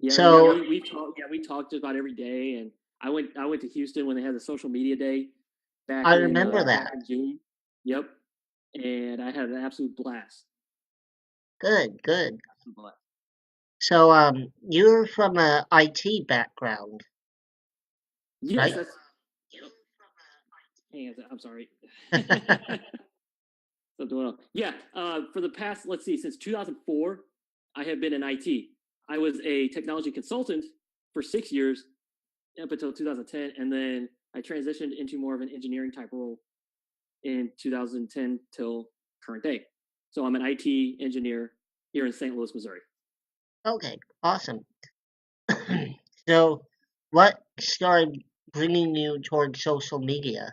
Yeah, So we talked. Yeah, we talked just about every day, and I went to Houston when they had the social media day I remember back that. in June. Yep, and I had an absolute blast. Good, good. Absolute blast. So you're from a IT background, Yes, right? that's. Hang on, I'm sorry. Something wrong. Yeah, for the past, let's see, since 2004, I have been in IT. I was a technology consultant for 6 years up until 2010, and then I transitioned into more of an engineering type role in 2010 till current day. So I'm an IT engineer here in St. Louis, Missouri. Okay, awesome. So what started bringing you towards social media?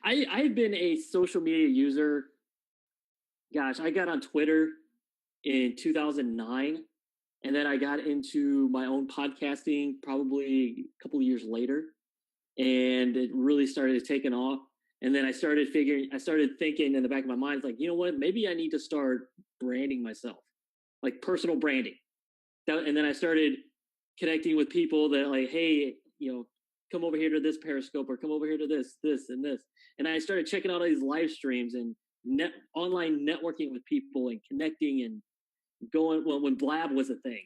I've been a social media user. Gosh, I got on Twitter in 2009, and then I got into my own podcasting probably a couple of years later, and it really started taking off. And then I started thinking in the back of my mind, like, you know what, maybe I need to start branding myself, like personal branding. And then I started connecting with people that like, hey, come over here to this Periscope or come over here to this, and this. And I started checking out all these live streams and online networking with people and connecting and going. Well, when Blab was a thing,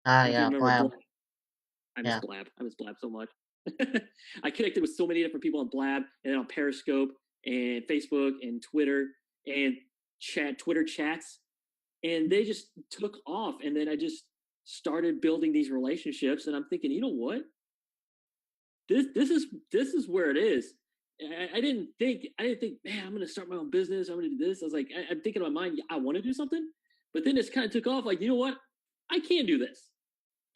Ah, I don't know if you yeah, remember Blab. Blab. I miss Yeah. Blab. I miss Blab so much. I connected with so many different people on Blab and then on Periscope and Facebook and Twitter and Twitter chats, and they just took off. And then I just started building these relationships, and I'm thinking, you know what, this is where it is. I didn't think, man, I'm gonna start my own business, I'm gonna do this. I was like, I'm thinking in my mind, I want to do something, but then it's kind of took off, like, you know what, I can do this.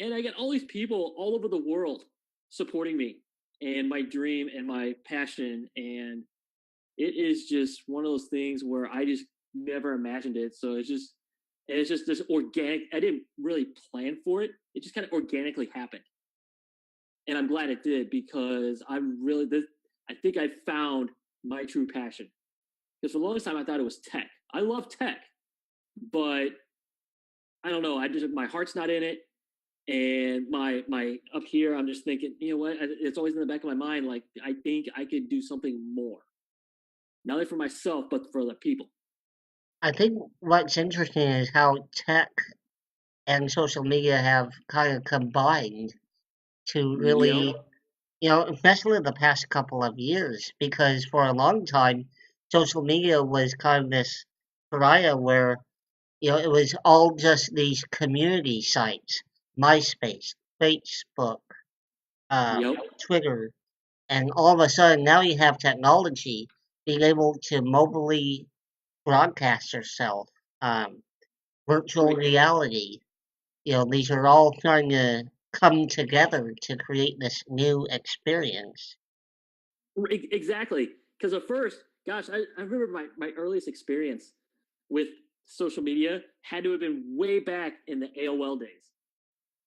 And I got all these people all over the world supporting me and my dream and my passion, and it is just one of those things where I just never imagined it. So it's just this organic. I didn't really plan for it. It just kind of organically happened, and I'm glad it did because I'm really this. I think I found my true passion because for the longest time I thought it was tech. I love tech, but I don't know. I just my heart's not in it, and my up here. I'm just thinking, you know what? It's always in the back of my mind. Like I think I could do something more, not only for myself but for other people. I think what's interesting is how tech and social media have kind of combined to Yep. really, especially the past couple of years, because for a long time, social media was kind of this pariah where, it was all just these community sites, MySpace, Facebook, uh, Yep. Twitter, and all of a sudden now you have technology being able to mobily broadcast yourself, um, virtual Right. reality. These are all starting to come together to create this new experience. Exactly. Because at first, gosh, I remember my earliest experience with social media had to have been way back in the AOL days.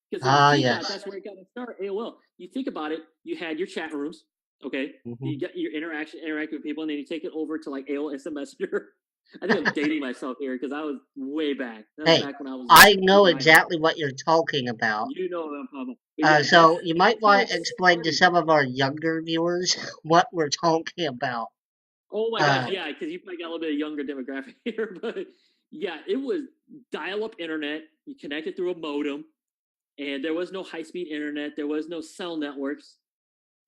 Because if you Ah, think about it, yes. that's where it got to start. AOL. You think about it, you had your chat rooms, okay? You Hmm. get your interacting with people, and then you take it over to like AOL Instant Messenger. I think I'm dating myself here because I was way back. That was Hey, back when I was like I know junior high school. exactly what you're talking about. You know what I'm talking about. But yeah, So you might that's how want it to explain to started. some of our younger viewers what we're talking about. Oh my gosh, Uh, yeah, because you probably got a little bit of younger demographic here, but yeah, it was dial-up internet. You connected through a modem, and there was no high-speed internet. There was no cell networks.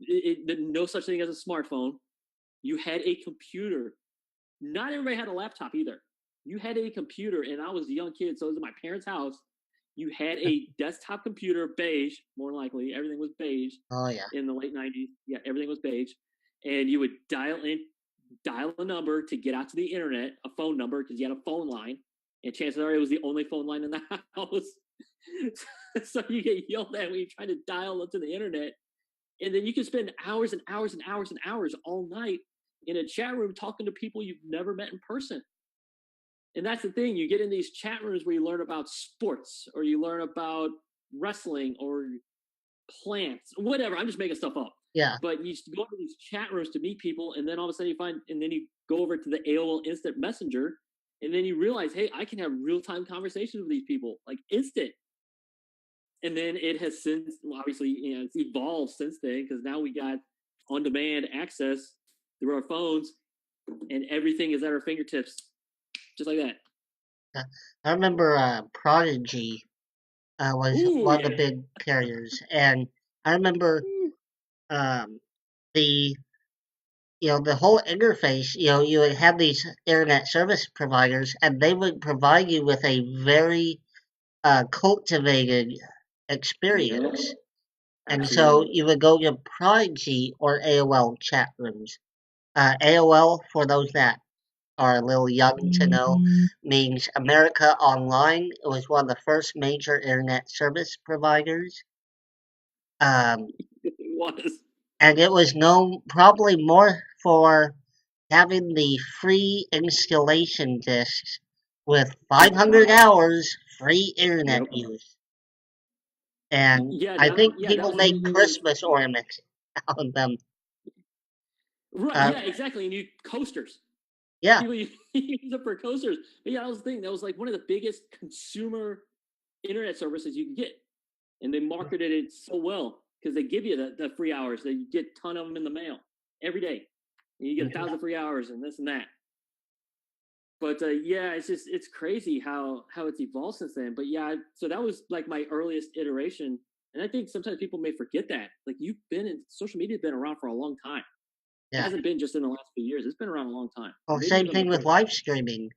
No such thing as a smartphone. You had a computer. Not everybody had a laptop either. You had a computer, and I was a young kid, so it was in my parents' house. You had a desktop computer, beige, more likely. Everything was beige oh yeah. in the late 90s. Yeah, everything was beige. And you would dial a number to get out to the internet, a phone number, because you had a phone line. And chances are it was the only phone line in the house. So you get yelled at when you're trying to dial up to the internet. And then you can spend hours and hours and hours and hours all night in a chat room talking to people you've never met in person. And that's the thing. You get in these chat rooms where you learn about sports or you learn about wrestling or plants, whatever. I'm just making stuff up. Yeah. But you go to these chat rooms to meet people, and then all of a sudden and then you go over to the AOL Instant Messenger, and then you realize, hey, I can have real time conversations with these people, like instant. And then it has since, well, obviously, it's evolved since then because now we got on-demand access through our phones, and everything is at our fingertips, just like that. I remember Prodigy was Ooh, one of the yeah. big carriers, and I remember um, the the whole interface. You would have these internet service providers, and they would provide you with a very cultivated Yep, experience. And so absolutely. you would go to Prodigy or AOL chat rooms. AOL, for those that are a little young to know, means America Online. It was one of the first major internet service providers. Um, It was. and it was known probably more for having the free installation discs with 500 hours free internet Yep. use. And Yeah, I think that people was make when there was. Christmas ornaments out of them. Right, Uh, yeah, exactly. And you coasters. yeah, People use it for coasters. But yeah, that was the thing. That was like one of the biggest consumer internet services you could get. And they marketed it so well because they give you the free hours. They get a ton of them in the mail every day. And you get 1,000 free hours and this and that. But yeah, it's crazy how it's evolved since then. But yeah, so that was like my earliest iteration. And I think sometimes people may forget that. Like you've been in social media, been around for a long time. It yeah. hasn't been just in the last few years. It's been around a long time, Well, maybe same even thing with before live that. streaming.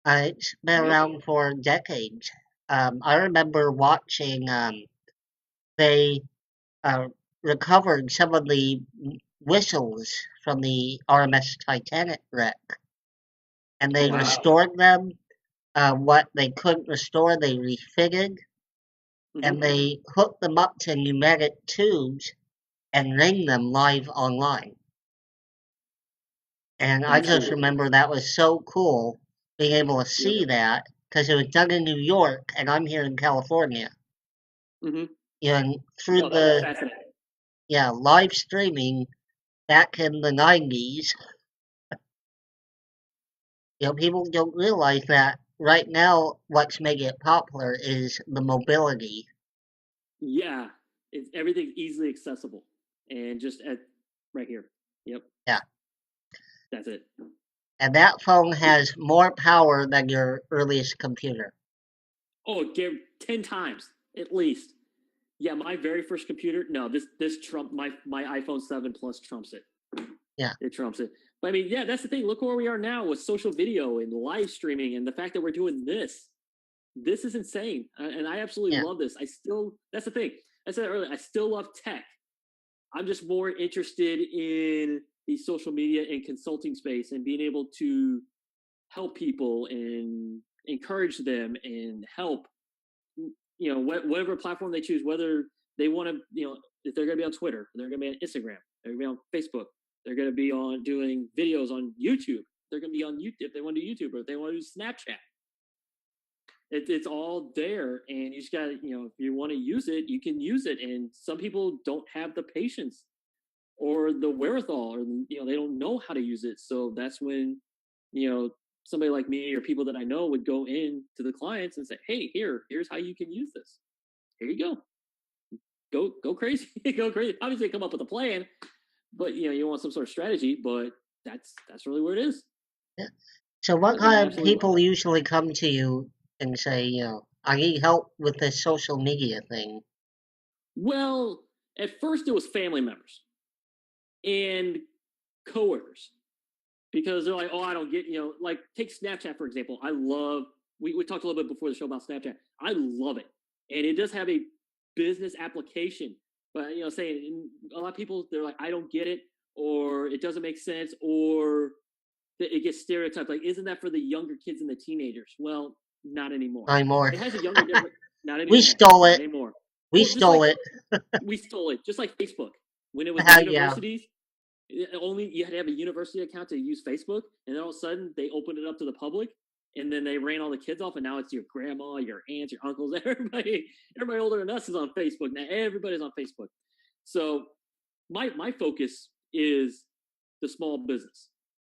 It's been Yep. around for decades. I remember watching, they uh, recovered some of the whistles from the RMS Titanic wreck, and Oh they wow. restored them. What they couldn't restore, they refitted, Hmm. and they hooked them up to pneumatic tubes and ring them live online. And I That's just cool. remember that was so cool being able to Yep. see that because it was done in New York and I'm here in California. Hmm. And through No, that's the fascinating. live streaming back in the 90s, people don't realize that right now what's making it popular is the mobility. Yeah, it's everything's easily accessible and just at right here. Yep, Yeah. that's it. And that phone has more power than your earliest computer. Oh, get 10 times at least. Yeah, my very first computer. No, this trump my iPhone 7 Plus trumps it. Yeah. It trumps it. But I mean, yeah, that's the thing. Look where we are now with social video and live streaming, and the fact that we're doing this. This is insane, and I absolutely Yeah. love this. I still. That's the thing. I said earlier. I still love tech. I'm just more interested in the social media and consulting space and being able to help people and encourage them and help whatever platform they choose, whether they want to, if they're going to be on Twitter, they're going to be on Instagram, they're going to be on Facebook, they're going to be on doing videos on YouTube, they're going to be on YouTube if they want to do YouTube, or if they want to do Snapchat. It's all there, and you just got to, if you want to use it, you can use it. And some people don't have the patience or the wherewithal, or they don't know how to use it. So that's when you know somebody like me or people that I know would go in to the clients and say, "Hey, here's how you can use this. Here you go. Go crazy, go crazy." Obviously, come up with a plan, but you want some sort of strategy. But that's really where it is. Yeah. So what But yeah, I kind of absolutely love people it. usually come to you and say, I need help with this social media thing? Well, at first it was family members and coworkers because they're like, "Oh, I don't get," like take Snapchat for example. I love. We talked a little bit before the show about Snapchat. I love it, and it does have a business application. But saying a lot of people, they're like, "I don't get it," or "It doesn't make sense," or it gets stereotyped. Like, isn't that for the younger kids and the teenagers? Well, not anymore. Anymore. It has a younger demo. Not We anymore. stole Not it. anymore. We Well, just stole like it. we stole it, just like Facebook when it was the Yeah. universities. Only you had to have a university account to use Facebook, and then all of a sudden they opened it up to the public, and then they ran all the kids off, and now it's your grandma, your aunts, your uncles, everybody older than us is on Facebook now. Everybody's on Facebook. So my focus is the small business,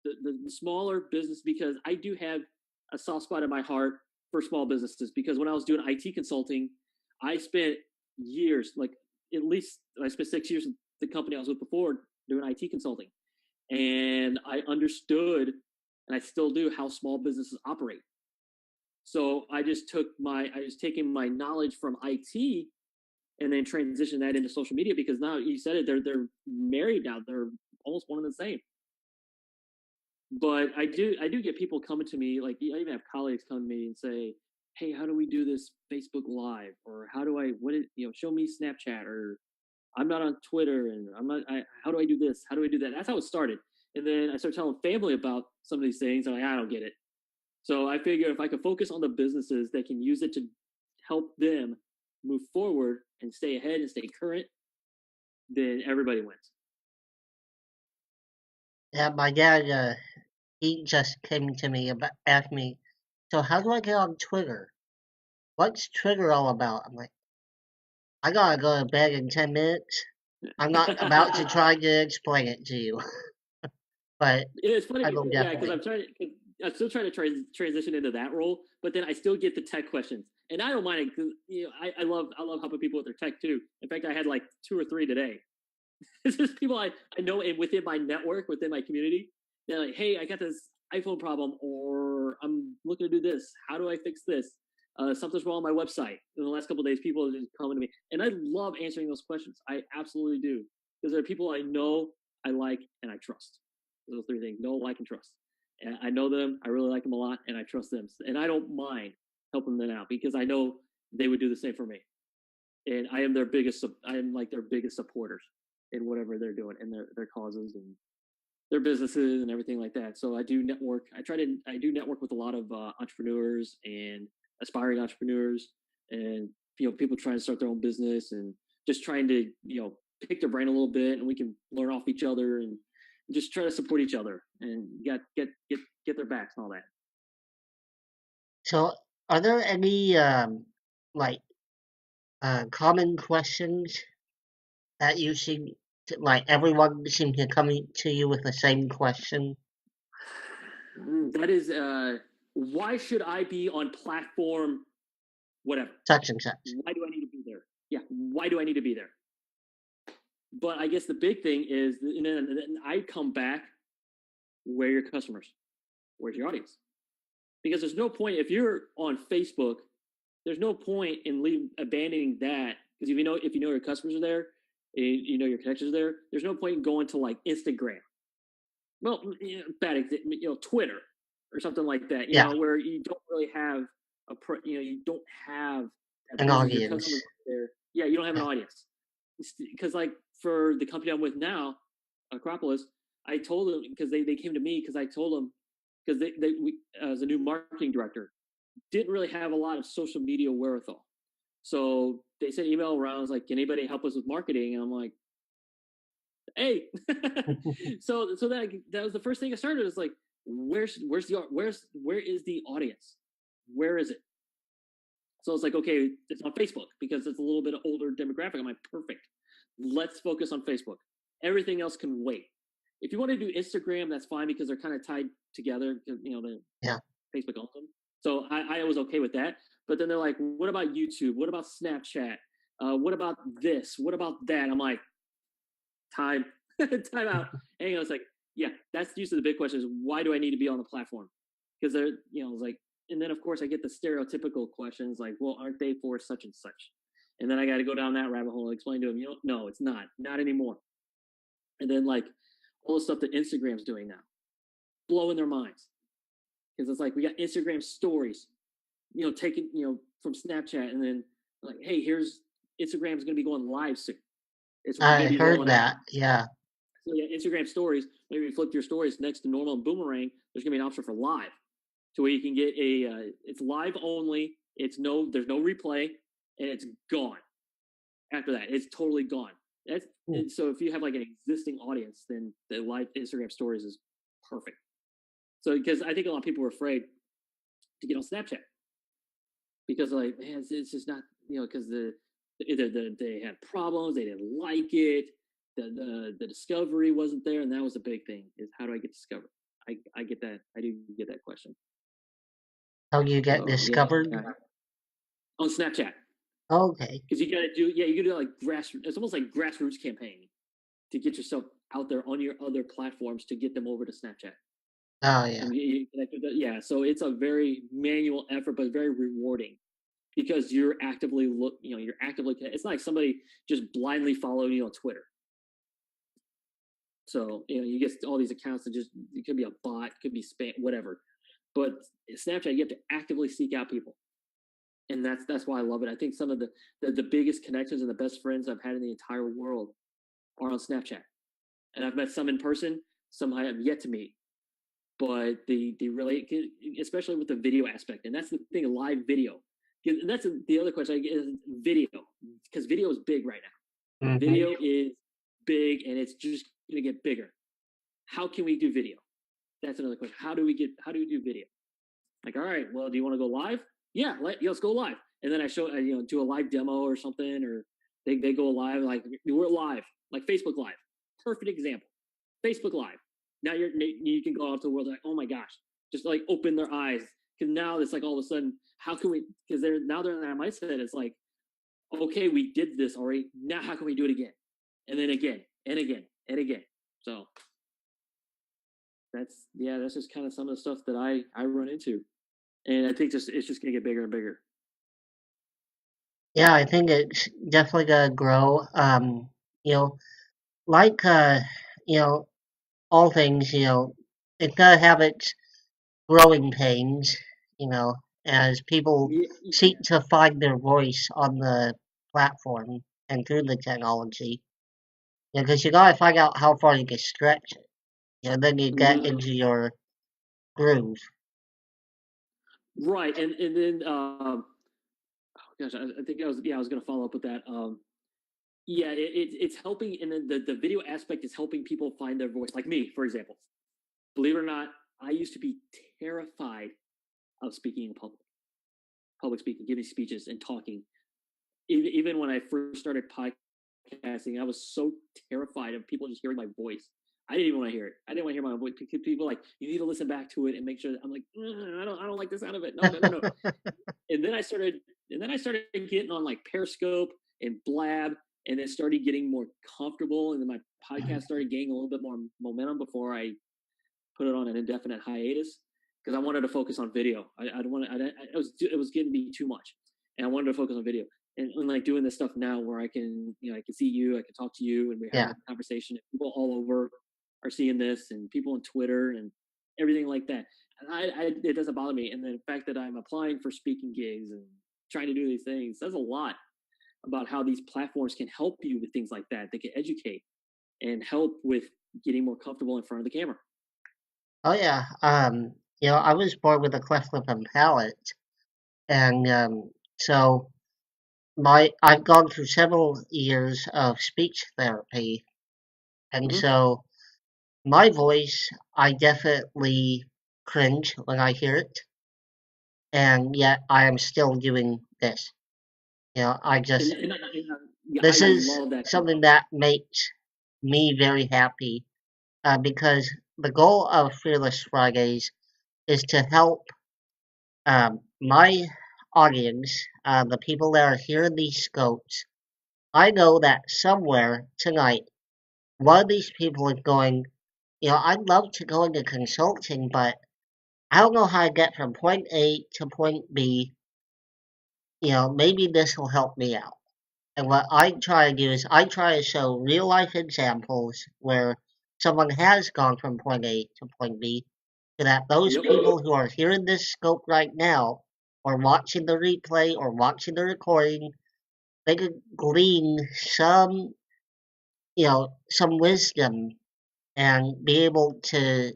the smaller business, because I do have a soft spot in my heart for small businesses. Because when I was doing IT consulting, I spent years, like at least I spent 6 years in the company I was with before doing IT consulting, and I understood, and I still do, how small businesses operate. So I just taking my knowledge from IT and then transition that into social media, because now you said it, they're married now, they're almost one and the same. But I do get people coming to me, like I even have colleagues come to me and say, "Hey, how do we do this Facebook Live?" Or how do I show me Snapchat, or I'm not on Twitter, and how do I do this? How do I do that? That's how it started. And then I started telling family about some of these things. I'm like, I don't get it. So I figure if I could focus on the businesses that can use it to help them move forward and stay ahead and stay current, then everybody wins. Yeah, my dad, he just came to me about asked me, so how do I get on Twitter? What's Twitter all about? I'm like, I gotta go to bed in 10 minutes. I'm not about to try to explain it to you, but It's funny, I will yeah, because definitely. I'm still trying to transition into that role, but then I still get the tech questions, and I don't mind it because I love helping people with their tech too. In fact, I had like 2 or 3 today. It's just people I know and within my network, within my community. They're like, "Hey, I got this iPhone problem, or I'm looking to do this. How do I fix this? Something's wrong on my website." In the last couple of days, people are just coming to me, and I love answering those questions. I absolutely do, because they're people I know, I like, and I trust. Those 3 things: know, like, and trust. And I know them, I really like them a lot, and I trust them, and I don't mind helping them out because I know they would do the same for me. And I am like their biggest supporters in whatever they're doing and their causes and their businesses and everything like that. So I do network. I do network with a lot of entrepreneurs and aspiring entrepreneurs, and people trying to start their own business and just trying to pick their brain a little bit, and we can learn off each other and just try to support each other and get their backs and all that. So, are there any like common questions that you seem to, like everyone seems to come to you with the same question? That is, why should I be on platform whatever? Such and such. Why do I need to be there? Yeah, why do I need to be there? But I guess the big thing is, and then I come back, where are your customers? Where's your audience? Because there's no point if you're on Facebook. There's no point in abandoning that, because if you know your customers are there, you know your connections are there. There's no point in going to like Instagram. Well, bad example, Twitter or something like that. Yeah, Where you don't really have you don't have that an business. Your audience. customers are there. Yeah, you don't have an Yeah. audience. Because like for the company I'm with now, Acropolis, I told them, because they came to me because I told them, because we as a new marketing director didn't really have a lot of social media wherewithal. So they sent email around. I was like, "Can anybody help us with marketing?" And I'm like, "Hey." So that was the first thing I started. It's like, where is the audience? Where is it? So it's like, okay, it's on Facebook because it's a little bit older demographic. I'm like, perfect. Let's focus on Facebook. Everything else can wait. If you want to do Instagram, that's fine because they're kind of tied together. Because the Yeah. Facebook owns them. So I was okay with that. But then they're like, what about YouTube? What about Snapchat? What about this? What about that? I'm like, time, time out. And I was like, yeah, that's usually the big question: is why do I need to be on the platform? Because they're, it's like, and then of course I get the stereotypical questions like, well, aren't they for such and such? And then I got to go down that rabbit hole and explain to them, no, it's not anymore. And then like all the stuff that Instagram's doing now, blowing their minds, because it's like we got Instagram stories, taking from Snapchat, and then like, hey, here's Instagram's going to be going live soon. It's going I to be heard rolling out. that. Yeah. So yeah, Instagram stories. Maybe you flip your stories next to normal and boomerang. There's gonna be an option for live, to where you can get it's live only. There's no replay, and it's gone. After that, it's totally gone. So if you have like an existing audience, then the live Instagram stories is perfect. So because I think a lot of people were afraid to get on Snapchat because like, man, it's just not, because they had problems, they didn't like it, the discovery wasn't there, and that was a big thing: is how do I get discovered? I get that. I do get that question. How you get So yeah, discovered? on Snapchat. Okay. because you got to do, yeah, you got to do like grassroots. It's almost like grassroots campaign to get yourself out there on your other platforms to get them over to Snapchat. Oh, yeah. And yeah, so it's a very manual effort, but very rewarding because you're actively you're actively. It's not like somebody just blindly following you on Twitter. So you get all these accounts that just, it could be a bot, it could be spam, whatever. But Snapchat, you have to actively seek out people, and that's why I love it. I think some of the biggest connections and the best friends I've had in the entire world are on Snapchat, and I've met some in person, some I have yet to meet. But the really, especially with the video aspect, and that's the thing, live video. And that's the other question I get is video, because video is big right now. Mm-hmm. Video is big, and it's just going to get bigger. How can we do video? That's another question. How do we do video? Like, all right, well, do you want to go live? Yeah, let's go live. And then I show, do a live demo or something, or they go live, like we're live, like Facebook Live. Perfect example. Facebook Live. Now you can go out to the world like, oh my gosh, just like open their eyes, because now it's like all of a sudden, how can we? Because they're in that mindset. It's like, okay, we did this already. Now how can we do it again, and then again and again and again? So that's just kind of some of the stuff that I run into, and I think it's just gonna get bigger and bigger. Yeah, I think it's definitely gonna grow. You know, like you know, all things, it's gonna have its growing pains, as people Yeah, seek yeah. to find their voice on the platform and through the technology. Because you gotta find out how far you can stretch it. Then you get Mm-hmm. into your groove. Right, and then oh gosh, I think I was gonna follow up with that. Yeah, it's helping, and then the video aspect is helping people find their voice. Like me, for example, believe it or not, I used to be terrified of speaking in public speaking, giving speeches and talking. Even when I first started podcasting, I was so terrified of people just hearing my voice. I didn't even want to hear it. I didn't want to hear my voice. People like, you need to listen back to it and make sure that I'm like, I don't like the sound of it. No, no, no, no. and then I started getting on like Periscope and Blab, and then started getting more comfortable, and then my podcast started gaining a little bit more momentum before I put it on an indefinite hiatus, because I wanted to focus on video. I don't want to. It was getting to be too much, and I wanted to focus on video. And like doing this stuff now, where I can I can see you, I can talk to you, and we're having Yeah. a conversation. And people all over are seeing this, and people on Twitter and everything like that. And it doesn't bother me. And the fact that I'm applying for speaking gigs and trying to do these things says a lot about how these platforms can help you with things like that. They can educate and help with getting more comfortable in front of the camera. Oh yeah. I was born with a cleft lip and palate, and so I've gone through several years of speech therapy, and Mm-hmm. so my voice, I definitely cringe when I hear it, and yet I am still doing this. I just Yeah, I this is love that something contrast. that makes me very happy, because the goal of Fearless Fridays is to help my audience, the people that are hearing these scopes. I know that somewhere tonight, one of these people is going, I'd love to go into consulting, but I don't know how to get from point A to point B. Maybe this will help me out. And what I try to do is I try to show real life examples where someone has gone from point A to point B, so that those Yep. people who are hearing this scope right now, or watching the replay, or watching the recording, they could glean some wisdom and be able to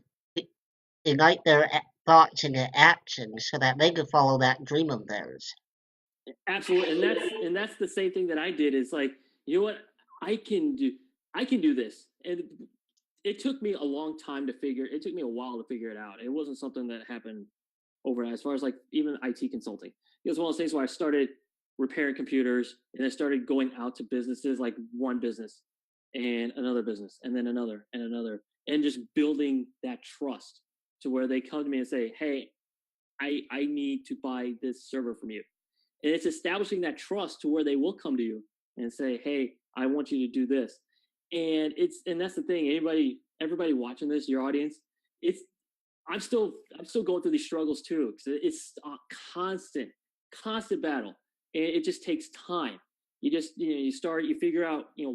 ignite their thoughts into action so that they could follow that dream of theirs. Absolutely. And that's the same thing that I did. Is like, you know what? I can do I can do this. And it took me a long time to figure it took me a while to figure it out. It wasn't something that happened overnight, as far as like even IT consulting. It was one of those things where I started repairing computers, and I started going out to businesses, like one business and another business and then another and another, and just building that trust to where they come to me and say, hey, I need to buy this server from you. And it's establishing that trust to where they will come to you and say, "Hey, I want you to do this." And that's the thing. Everybody watching this, your audience, it's I'm still going through these struggles too, because it's a constant battle, and it just takes time. You figure out you're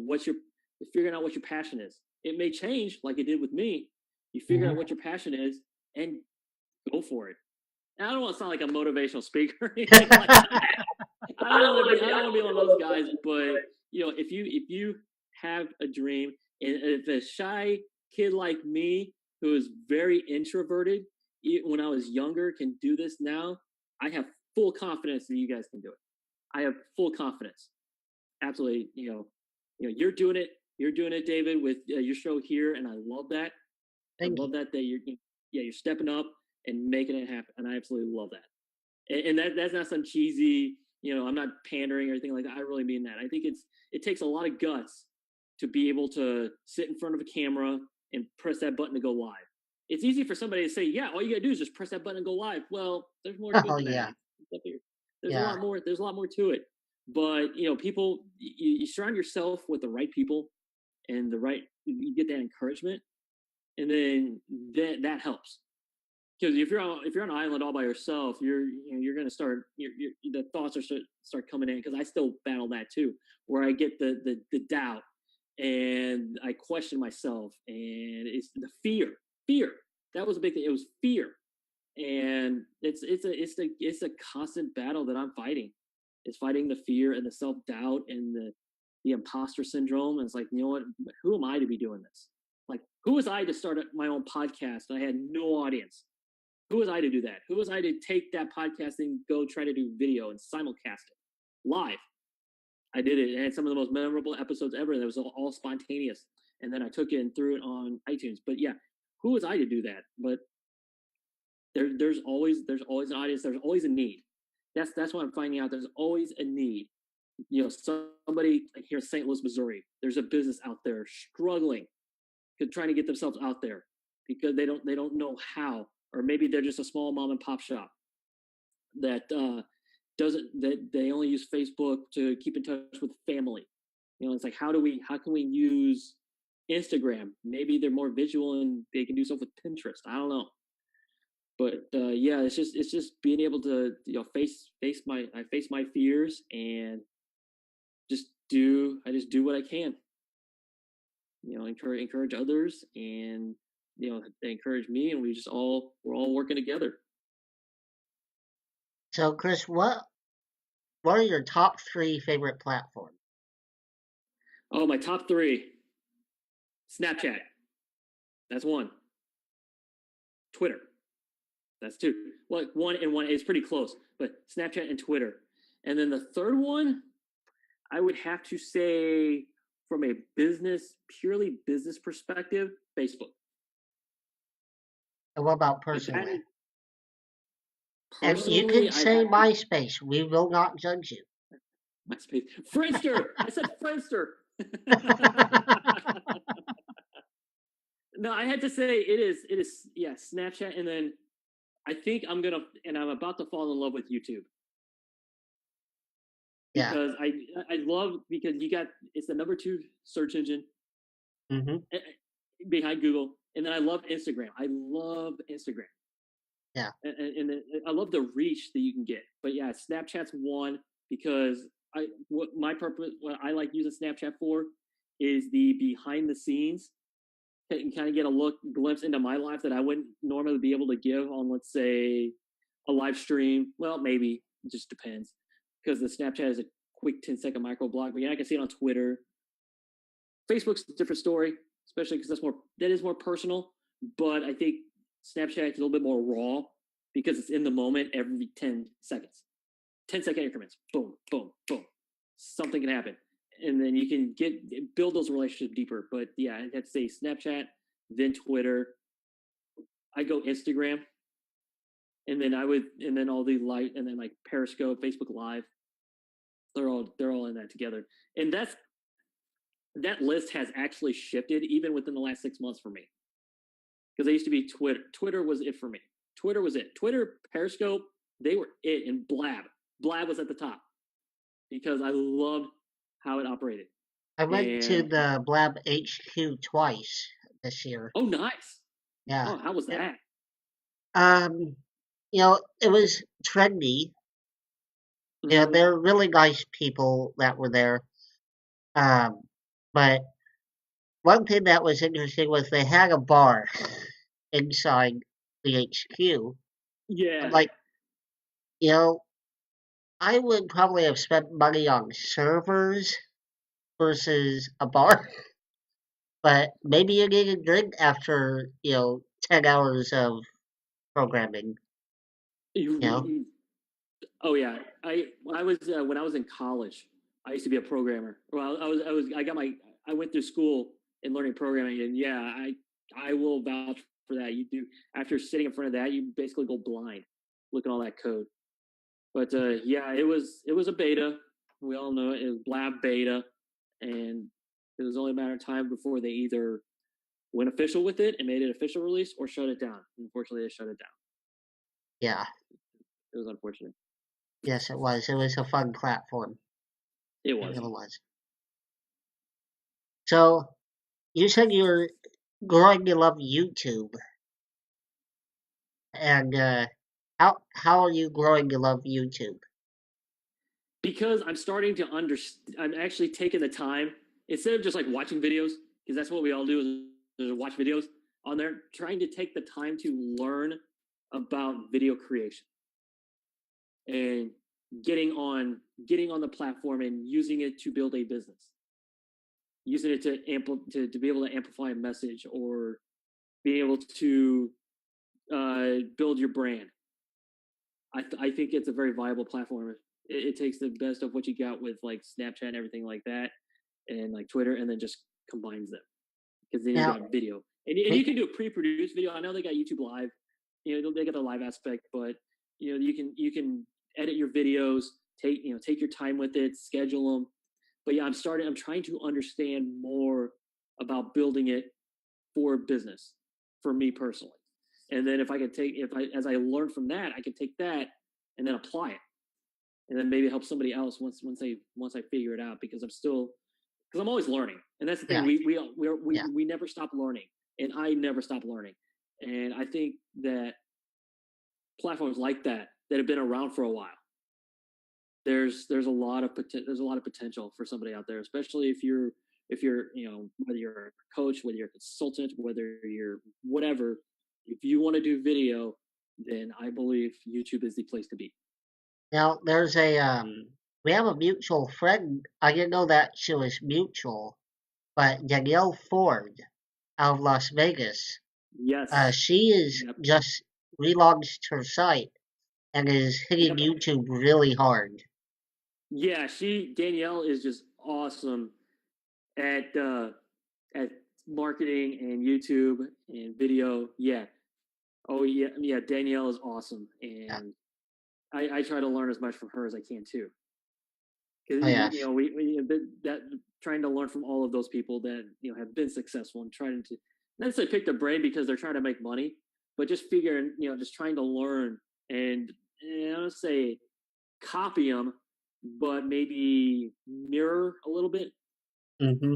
figuring out what your passion is. It may change like it did with me. You figure out Mhm. what your passion is and go for it. And I don't want to sound like a motivational speaker or anything like that. I don't want to be one of those guys, but if you have a dream, and if a shy kid like me who is very introverted when I was younger can do this now, I have full confidence that you guys can do it. I have full confidence. Absolutely. You're doing it. You're doing it, David, with your show here, and I love that. I Thank you. love that you're stepping up and making it happen, and I absolutely love that. And that's not some cheesy, I'm not pandering or anything like that. I really mean that. I think it takes a lot of guts to be able to sit in front of a camera and press that button to go live. It's easy for somebody to say, "Yeah, all you gotta do is just press that button and go live." Well, there's more to it Oh than that. yeah, It's up here. There's a yeah. lot more. There's a lot more to it. But people, you surround yourself with the right people and you get that encouragement, and then that helps. Because if you're on an island all by yourself, you're going to start the thoughts are start coming in. Because I still battle that too, where I get the doubt and I question myself, and it's the fear. That was a big thing. It was fear, and it's a constant battle that I'm fighting. It's fighting the fear and the self doubt and the imposter syndrome. And it's like, what? Who am I to be doing this? Like, who was I to start my own podcast? I had no audience. Who was I to do that? Who was I to take that podcast and go try to do video and simulcast it live? I did it. It had some of the most memorable episodes ever. That was all spontaneous. And then I took it and threw it on iTunes. But yeah, who was I to do that? But there's always an audience. There's always a need. That's what I'm finding out. There's always a need. Somebody like here in St. Louis, Missouri. There's a business out there struggling, trying to get themselves out there because they don't know how, or maybe they're just a small mom and pop shop that doesn't that they only use Facebook to keep in touch with family. It's like how can we use Instagram? Maybe they're more visual and they can do stuff with Pinterest. I don't know, but yeah, it's just being able to face my fears and I just do what I can. Encourage others, and they encourage me, and we're all working together. So, Chris, what are your top three favorite platforms? Oh, my top three: Snapchat, that's one; Twitter, that's two. Well, one and one is pretty close, but Snapchat and Twitter. And then the third one, I would have to say, from a purely business perspective, Facebook. And what about Like that is personally? And you personally, can I'd say have to MySpace. We will not judge you. MySpace. Friendster. I said Friendster. No, I had to say it is yeah, Snapchat, and then I think I'm about to fall in love with YouTube Yeah. because I love because it's the number 2 search engine Hmm. behind Google, and then I love Instagram. I love Instagram, Yeah. and I love the reach that you can get. But yeah, Snapchat's one because what I like using Snapchat for is the behind the scenes and kind of get a glimpse into my life that I wouldn't normally be able to give on, let's say, a live stream. Well, maybe it just depends because the Snapchat is a quick 10-second micro blog, but yeah, I can see it on Twitter. Facebook's a different story, especially because that is more personal. But I think Snapchat is a little bit more raw because it's in the moment every 10 seconds, 10-second increments. Boom, boom, boom. Something can happen. And then you can build those relationships deeper. But yeah, I'd have to say Snapchat, then Twitter. I go Instagram, and then all the light, and then like Periscope, Facebook Live. They're all in that together. And that list has actually shifted even within the last 6 months for me. Because I used to be Twitter. Twitter was it for me. Twitter was it. Twitter, Periscope, they were it, and Blab. Blab was at the top because I loved how it operated. I went to And the Blab HQ twice this year. oh, nice. Yeah. Oh, how was Yeah. that? Um, it was trendy. Yeah, Hmm. they're really nice people that were there. Um, but one thing that was interesting was they had a bar inside the HQ. I'm Yeah. like, you know, I would probably have spent money on servers versus a bar, but maybe you need a drink after, 10 hours of programming, you know? Oh yeah. When I was in college, I used to be a programmer. Well, I went through school in learning programming, and yeah, I will vouch for that. You do after sitting in front of that, you basically go blind looking at all that code. But yeah, it was a beta. We all know it was Blab beta, and it was only a matter of time before they either went official with it and made it official release or shut it down. Unfortunately, they shut it down. Yeah. It was unfortunate. Yes, it was. It was a fun platform. It It was. really was. So, you said you're growing to love YouTube, and how are you growing to love YouTube? Because I'm starting to understand. I'm actually taking the time instead of just like watching videos, because that's what we all do is watch videos on there. Trying to take the time to learn about video creation and getting on the platform and using it to build a business, using it to be able to amplify a message or being able to build your brand. I think it's a very viable platform. It takes the best of what you got with like Snapchat and everything like that, and like Twitter, and then just combines them because then you Now, got video, and you me, can do a pre-produced video. I know they got YouTube Live, they got the live aspect, but you can edit your videos, take your time with it, schedule them. But yeah, I'm trying to understand more about building it for business for me personally. And then if I could take if I as I learn from that, I can take that and then apply it. And then maybe help somebody else once I figure it out because I'm always learning. And that's the thing. yeah, yeah, We never stop learning. And I never stop learning. And I think that platforms like that have been around for a while, there's a lot of potential for somebody out there, especially if you're whether you're a coach, whether you're a consultant, whether you're whatever. If you want to do video, then I believe YouTube is the place to be. Now, we have a mutual friend. I didn't know that she was mutual, but Danielle Ford out of Las Vegas. Yes. She is Yep. just relaunched her site and is hitting Yep. YouTube really hard. Yeah, Danielle is just awesome at marketing and YouTube and video. Yeah. Oh yeah, yeah. Danielle is awesome, Yeah. and I try to learn as much from her as I can too. Oh, Because yes. we that trying to learn from all of those people that have been successful and trying to not necessarily pick the brain because they're trying to make money, but just figuring just trying to learn and I don't say copy them, but maybe mirror a little bit, Hmm.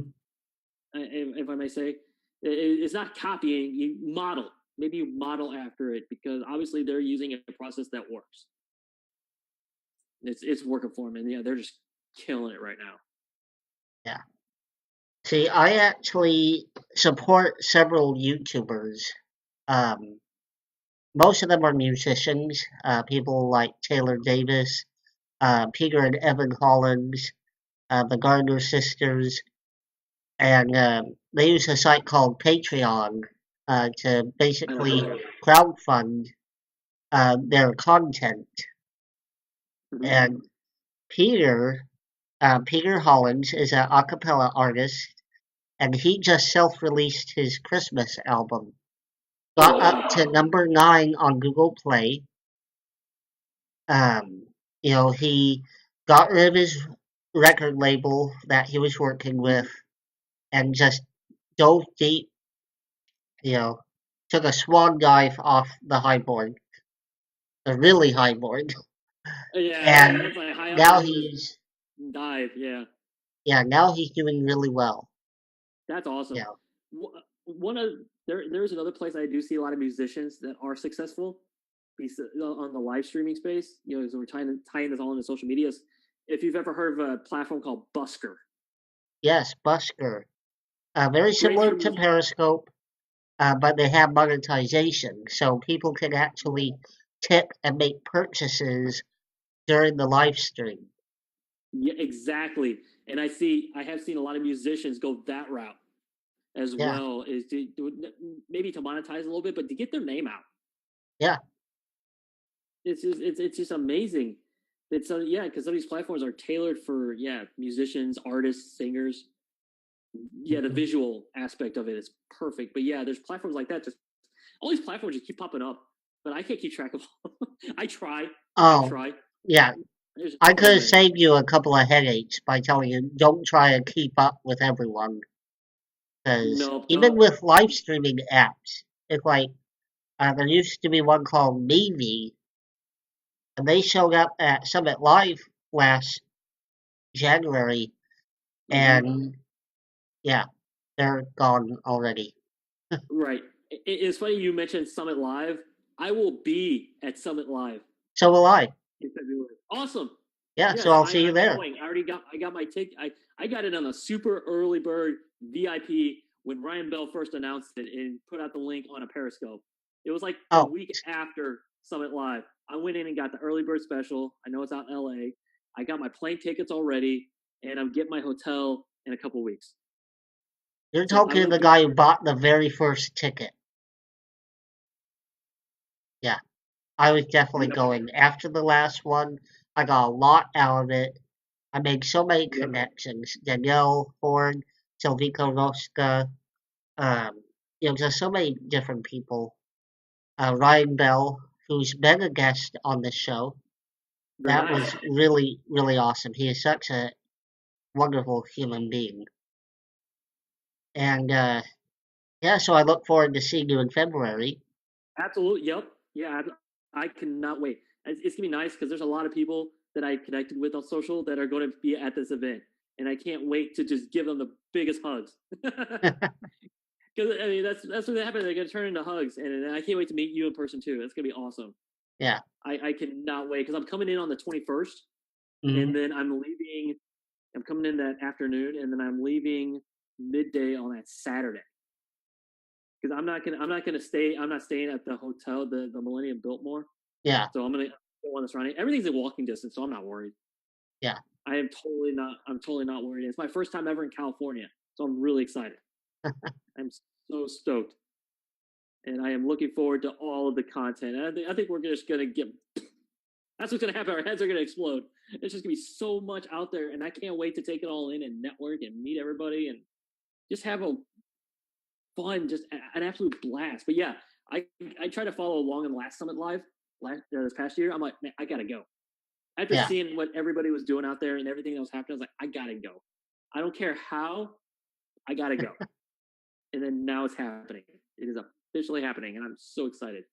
if I may say. It's not copying, you model. Maybe you model after it because obviously they're using a process that works. It's working for them, and yeah, they're just killing it right now. Yeah. See, I actually support several YouTubers. Um, Most of them are musicians, people like Taylor Davis, Peter and Evan Collins, the Gardner sisters, and they use a site called Patreon to I know. basically crowdfund their content. Mm-hmm. And Peter, Peter Hollins is an a cappella artist, and he just self-released his Christmas album. Oh Got wow. up to number 9 on Google Play. Um, he got rid of his record label that he was working with and just dove deep, you know, took a swan dive off the high board, a really high board. Yeah, and that's like high up now and then just he's dive. Yeah, now he's doing really well. that's awesome. Yeah. One of there's another place I do see a lot of musicians that are successful on the live streaming space. So we're tying this all into social medias. If you've ever heard of a platform called Busker, Yes, Busker. Very great similar for to music. Periscope, but they have monetization, so people can actually tip and make purchases during the live stream. Yeah, exactly. And I have seen a lot of musicians go that route as Yeah, well, is maybe to monetize a little bit, but to get their name out. yeah. It's just amazing. It's yeah, because some of these platforms are tailored for musicians, artists, singers. Yeah, the Mhm. visual aspect of it is perfect. But yeah, there's platforms like that. Just all these platforms just keep popping up, but I can't keep track of all. I Oh, try. yeah. There's I so could have many. saved you a couple of headaches by telling you don't try and keep up with everyone. Because Nope. even with live streaming apps, it's like there used to be one called Navy, and they showed up at Summit Live last January, Mm-hmm. and yeah, they're gone already. Right. It's funny you mentioned Summit Live. I will be at Summit Live So will I. in February. Awesome. Yeah, so Yes, I'll see you I'm there. going. I got my ticket. I got it on a super early bird VIP when Ryan Bell first announced it and put out the link on a Periscope. It was like the Oh, week after Summit Live. I went in and got the early bird special. I know it's out in LA. I got my plane tickets already, and I'm getting my hotel in a couple weeks. you're So I talking to went the through. guy who bought the very first ticket. Yeah, I was definitely Yep. going. After the last one, I got a lot out of it. I made so many Yep. connections. Danielle Ford, Silvico Rosca, um, just so many different people. Ryan Bell, who's been a guest on this show. Very That nice. was really, really awesome. He is such a wonderful human being. And yeah, so I look forward to seeing you in February. Absolutely. Yep. Yeah. I cannot wait. It's gonna be nice because there's a lot of people that I connected with on social that are going to be at this event, and I can't wait to just give them the biggest hugs. Because I mean, that's what happens. They're gonna turn into hugs, and I can't wait to meet you in person too. That's gonna be awesome. Yeah. I cannot wait because I'm coming in on the 21st, Hmm. and then I'm leaving. I'm coming in that afternoon, and then I'm leaving midday on that Saturday. Because I'm not gonna stay. I'm not staying at the hotel, the Millennium Biltmore. Yeah. So I'm gonna go on the surrounding. Everything's in walking distance, so I'm not worried. Yeah. I am totally not. I'm totally not worried. It's my first time ever in California, so I'm really excited. I'm so stoked, and I am looking forward to all of the content. And I think we're just gonna get. That's what's gonna happen. Our heads are gonna explode. It's just gonna be so much out there, and I can't wait to take it all in and network and meet everybody and just have a fun, just an absolute blast. But yeah, I I try to follow along in the last Summit Live this past year. I'm like, man, I gotta go. After Yeah. seeing what everybody was doing out there and everything that was happening, I was like, I gotta go. I don't care how, I gotta go. And then now it's happening. It is officially happening, and I'm so excited.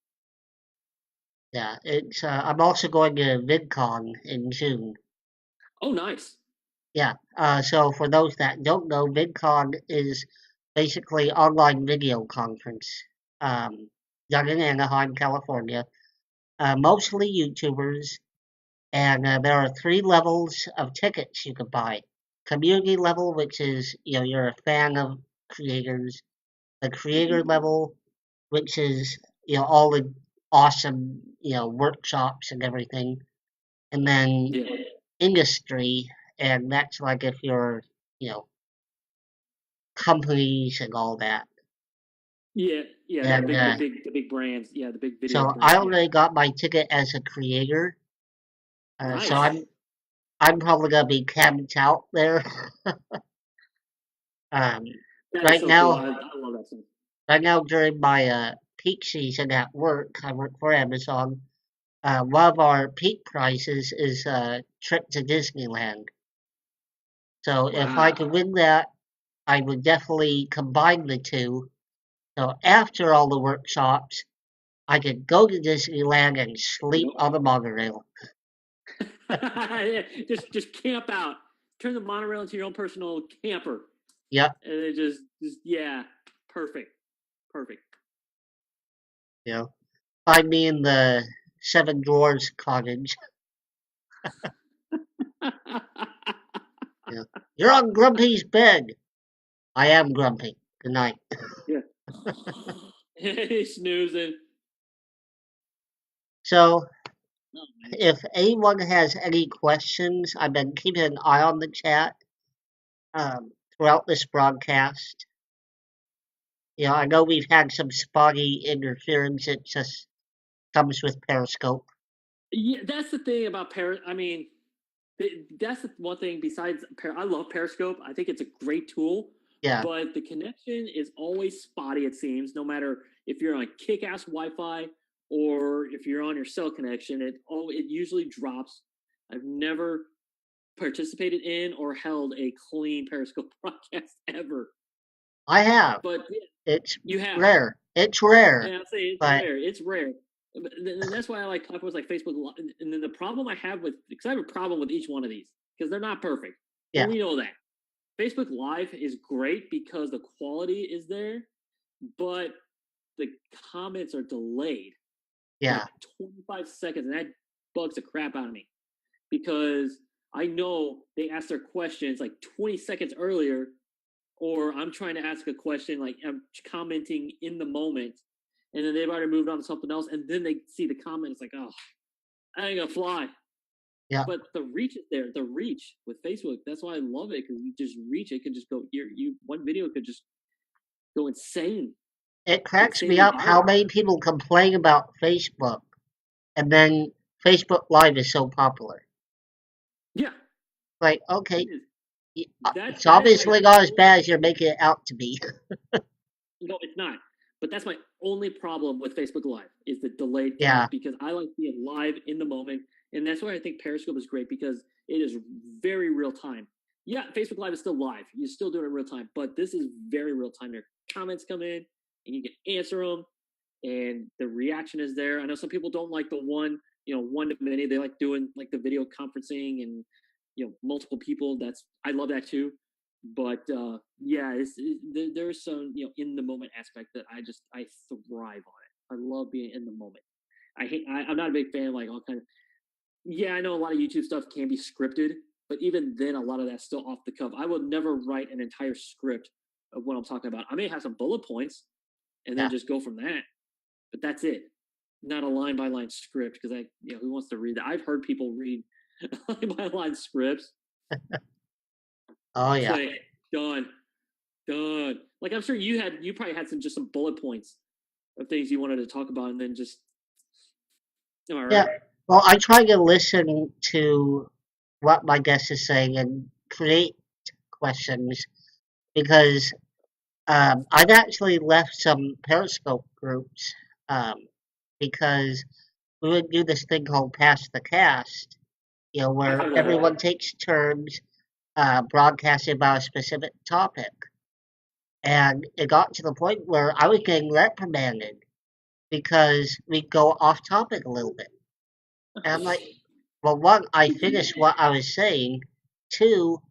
Yeah. It's. I'm also going to VidCon in June. Oh, nice. Yeah. So for those that don't know, VidCon is basically online video conference. Um, done in Anaheim, California. Mostly YouTubers, and there are three levels of tickets you can buy. Community level, which is you're a fan of creators. The creator Mm-hmm. level, which is all the awesome workshops and everything, and then Yeah, industry, and that's like if you're you know companies and all that. yeah. And The big brands. Yeah, the big video so I brands. Yeah, already got my ticket as a creator, so nice. I'm probably gonna be camped out there. um, That is right so cool. now, I love that stuff. right now during my peak season at work, I work for Amazon. One of our peak prices is a trip to Disneyland. So if I Wow. could win that, I would definitely combine the two. So after all the workshops, I could go to Disneyland and sleep Yep. on the monorail. just camp out. Turn the monorail into your own personal camper. Yep. And it just yeah, perfect. You know, find me in the Seven Dwarfs cottage. You know, you're on Grumpy's bed. I am grumpy. Good night. Yeah. He's snoozing. So, Oh, if anyone has any questions, I've been keeping an eye on the chat throughout this broadcast. You know, I know we've had some spotty interference. It just comes with Periscope. yeah, that's the thing about I mean, that's the one thing besides I love Periscope. I think it's a great tool. Yeah. But the connection is always spotty, it seems, no matter if you're on kick-ass Wi-Fi or if you're on your cell connection. It usually drops. I've never participated in or held a clean Periscope broadcast ever. I have. But it's you have rare. It's rare. Yeah, I'll say it's but rare. It's rare. And that's why I like platforms like Facebook. And then the problem I have because I have a problem with each one of these because they're not perfect. Yeah. And we know that. Facebook Live is great because the quality is there, but the comments are delayed. Yeah. Like 25 seconds, and that bugs the crap out of me because I know they asked their questions like 20 seconds earlier, or I'm trying to ask a question, like I'm commenting in the moment, and then they've already moved on to something else, and then they see the comment, it's like, oh, I ain't gonna fly. Yeah. But the reach is there. The reach with Facebook, that's why I love it because you just reach. It can just go. One video could just go insane. It cracks me up how many people complain about Facebook, and then Facebook Live is so popular. Yeah. Like, okay, it's obviously not as bad as you're making it out to be. No, it's not. But that's my only problem with Facebook Live is the delayed because I like being live in the moment. And that's why I think Periscope is great because it is very real time. Yeah, Facebook Live is still live. You're still doing it in real time, but this is very real time. Your comments come in and you can answer them and the reaction is there. I know some people don't like the one to many. They like doing like the video conferencing and multiple people. I love that too. But yeah, there's some in the moment aspect that I thrive on it. I love being in the moment. I'm not a big fan of like all kind of. Yeah, I know a lot of YouTube stuff can be scripted, but even then, a lot of that's still off the cuff. I would never write an entire script of what I'm talking about. I may have some bullet points, and then just go from that. But that's it. Not a line by line script because who wants to read that? I've heard people read line by line scripts. Oh yeah. Like, done. Like I'm sure you probably had some bullet points of things you wanted to talk about, and then just. Am I right? Yeah. Well, I try to listen to what my guest is saying and create questions because I've actually left some Periscope groups because we would do this thing called Pass the Cast, where everyone takes turns broadcasting about a specific topic. And it got to the point where I was getting reprimanded because we'd go off topic a little bit. And I'm like, well, one, I finished what I was saying. Two,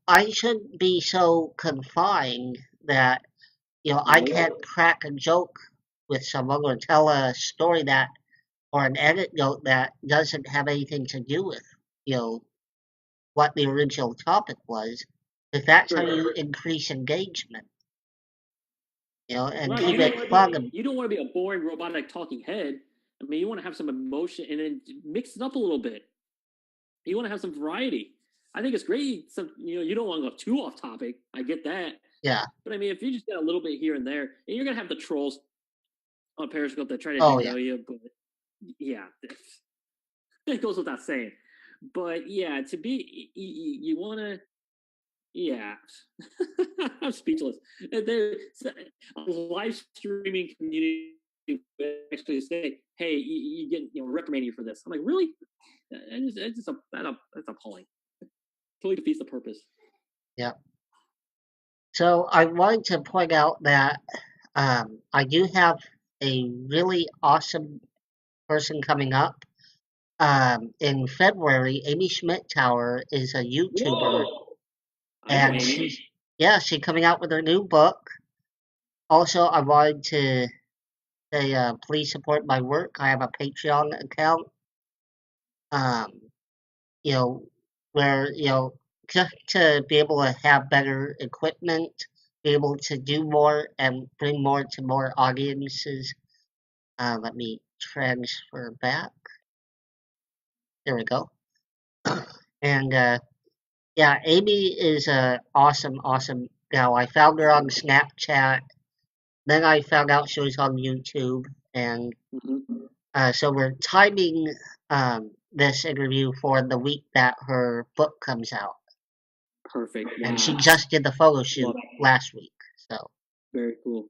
I shouldn't be so confined that, I can't crack a joke with someone or tell a story or an anecdote that doesn't have anything to do with, what the original topic was. If that's how you increase engagement, and keep it fun. You don't want to be a boring robotic talking head. I mean, you want to have some emotion and then mix it up a little bit. You want to have some variety. I think it's great. You don't want to go too off topic. I get that. Yeah. But I mean, if you just get a little bit here and there, and you're gonna have the trolls on Periscope that try to derail you. But yeah, it goes without saying. But yeah, to be you want to. Yeah, I'm speechless. There's a live streaming community actually say, "Hey, you get reprimanding you for this." I'm like, really? That's appalling. Totally defeats the purpose. Yeah. So I wanted to point out that I do have a really awesome person coming up. in February, Amy Schmidt-Tower is a YouTuber, Whoa! I know and Amy. she's coming out with her new book. Also, I wanted to say, please support my work. I have a Patreon account, um, you know, where, just to be able to have better equipment, be able to do more and bring more to more audiences. Let me transfer back. There we go. And, yeah, Amy is a awesome, awesome gal. I found her on Snapchat. Then I found out she was on YouTube, and Hmm. so we're timing this interview for the week that her book comes out. Perfect. And she Wow. just did the photo Love shoot it. last week. So, Very cool.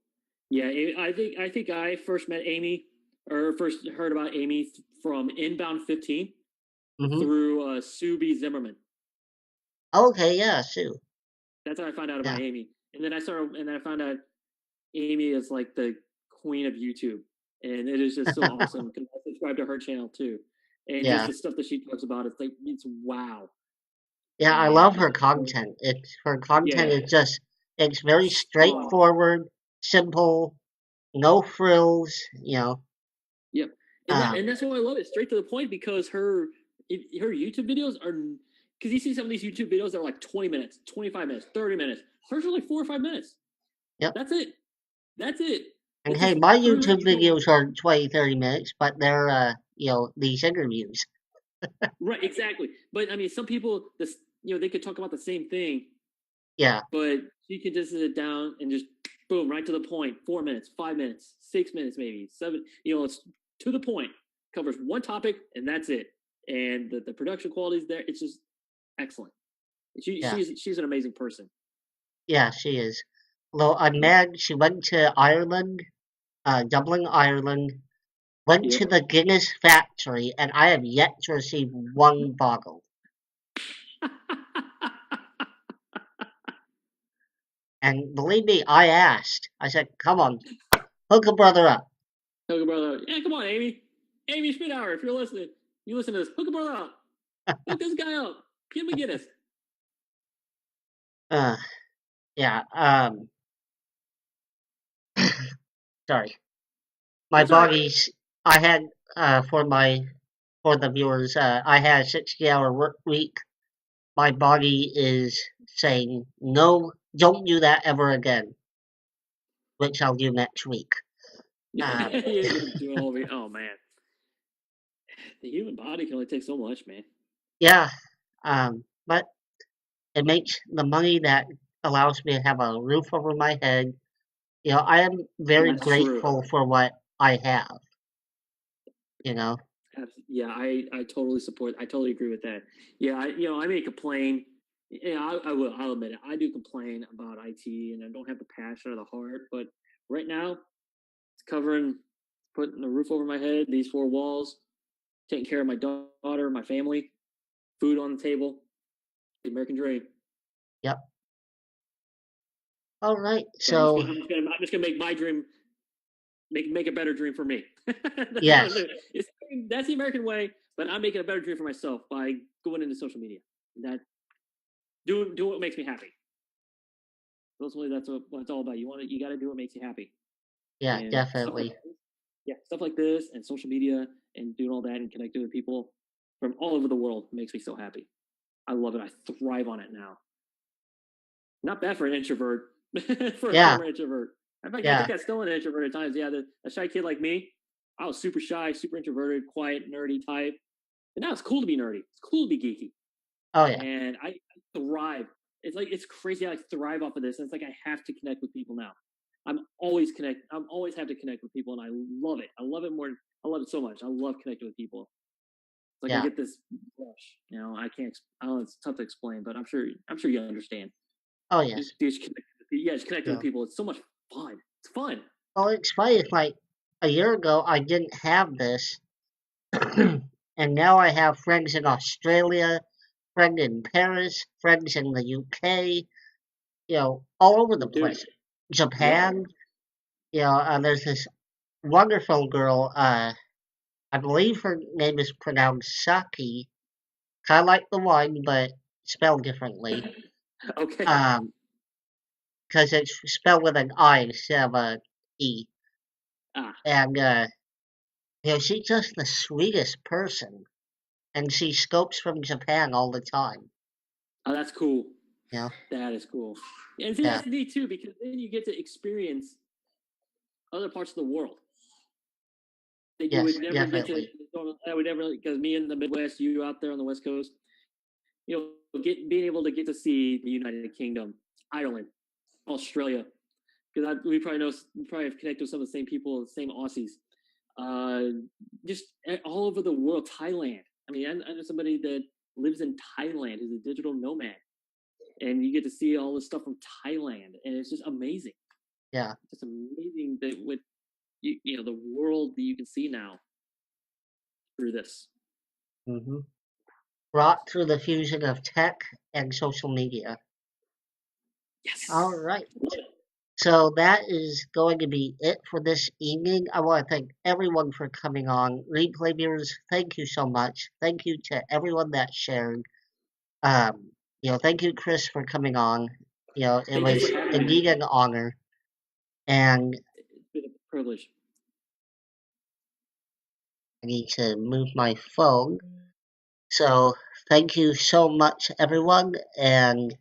Yeah, I think I first met Amy or first heard about Amy from Inbound 15 hmm through Sue B. Zimmerman. okay, yeah, Sue. That's how I found out about Yeah. Amy. And then I found out Amy is like the queen of YouTube, and it is just so awesome because I subscribe to her channel too, and just Yeah. the stuff that she talks about, it's wow. Yeah, I love And her content. Her content yeah, is just, it's very spot on. straightforward, simple, no frills, Yep, and Um, that's why I love it. Straight to the point because her YouTube videos are because you see some of these YouTube videos that are like 20 minutes, 25 minutes, 30 minutes. Hers are like 4 or 5 minutes. yep. That's it. That's it. And It's hey, just my her. YouTube videos are 20, 30 minutes, but they're, these interviews. Right, exactly. But I mean, some people, they could talk about the same thing, Yeah, but she can just sit down and just boom, right to the point. 4 minutes, 5 minutes, 6 minutes, maybe seven. It's to the point. Covers one topic and that's it. And the production quality is there. It's just excellent. She, yeah, she's an amazing person. yeah, she is. Although I'm mad she went to Ireland, Dublin, Ireland, went Yep. to the Guinness factory, and I have yet to receive one bottle. And believe me, I asked. I said, come on, hook a brother up. Hook a brother. Yeah, come on, Amy. Amy Schmidhauer, if you're listening, you listen to this. Hook a brother up. Hook this guy up. Give him a Guinness. Uh, yeah, sorry. My That's all right. body's, I had, for the viewers, I had a 60-hour work week. My body is saying, no, don't do that ever again, which I'll do next week. Um, Oh man, the human body can only take so much, man. yeah, but it makes the money that allows me to have a roof over my head. I am very That's true. grateful for what I have, you know? Yeah, I totally support. I totally agree with that. Yeah, I may complain. Yeah, I will. I'll admit it. I do complain about IT, and I don't have the passion or the heart. But right now, it's covering, putting a roof over my head, these four walls, taking care of my daughter, my family, food on the table, the American dream. Yep. All right. So I'm just So, gonna, I'm just gonna, I'm just gonna make my dream make a better dream for me. That's what I'm yes. doing. That's the American way, but I'm making a better dream for myself by going into social media. That do what makes me happy. Ultimately, what it's all about. You got to do what makes you happy, Yeah, and stuff like definitely. this, yeah, stuff like this, and social media, and doing all that, and connecting with people from all over the world makes me so happy. I love it. I thrive on it now. Not bad for an introvert, for a Yeah, former introvert. In fact, I yeah. think I'm still an introvert at times. Yeah, a shy kid like me, I was super shy, super introverted, quiet, nerdy type. And now it's cool to be nerdy. It's cool to be geeky. Oh, yeah. And I thrive. It's crazy. I thrive off of this. And it's like I have to connect with people now. I'm always have to connect with people, and I love it. I love it more. I love it so much. I love connecting with people. It's like I Yeah. get this rush. I can't. I don't know. It's tough to explain, but I'm sure you understand. Oh, yes. Just connecting with Yeah. people. It's so much fun. It's fun. Well, it's funny. It's like a year ago, I didn't have this. And now I have friends in Australia, friends in Paris, friends in the UK, all over the Me too. place. Yep. Japan, there's this wonderful girl. I believe her name is pronounced Saki. Kind of like the wine, but spelled differently. Okay. Um, because it's spelled with an I instead of a E. Ah, And she's just the sweetest person, and she scopes from Japan all the time. oh, that's cool. You know, That is cool. And see, yeah, that's neat too, because then you get to experience other parts of the world that you would yes, never get to. definitely, I would never, because me in the Midwest, you out there on the West Coast, being able to get to see the United Kingdom, Ireland, Australia, because we probably have connected with some of the same people, the same Aussies, just all over the world. Thailand. I mean, I know somebody that lives in Thailand who's a digital nomad, and you get to see all this stuff from Thailand, and it's just amazing. yeah. It's just amazing that with the world that you can see now through this. hmm Brought through the fusion of tech and social media. All Yes. right. So that is going to be it for this evening. I want to thank everyone for coming on. Replay viewers, thank you so much. Thank you to everyone that shared. Thank you, Chris, for coming on. It Thank you was for having me. indeed an honor. And It's been a privilege. I need to move my phone. So thank you so much, everyone, and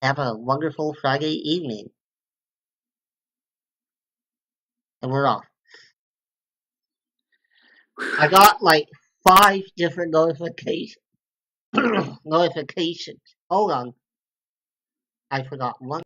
have a wonderful Friday evening. And we're off. I got like 5 different notifications. Notifications. Hold on. I forgot one.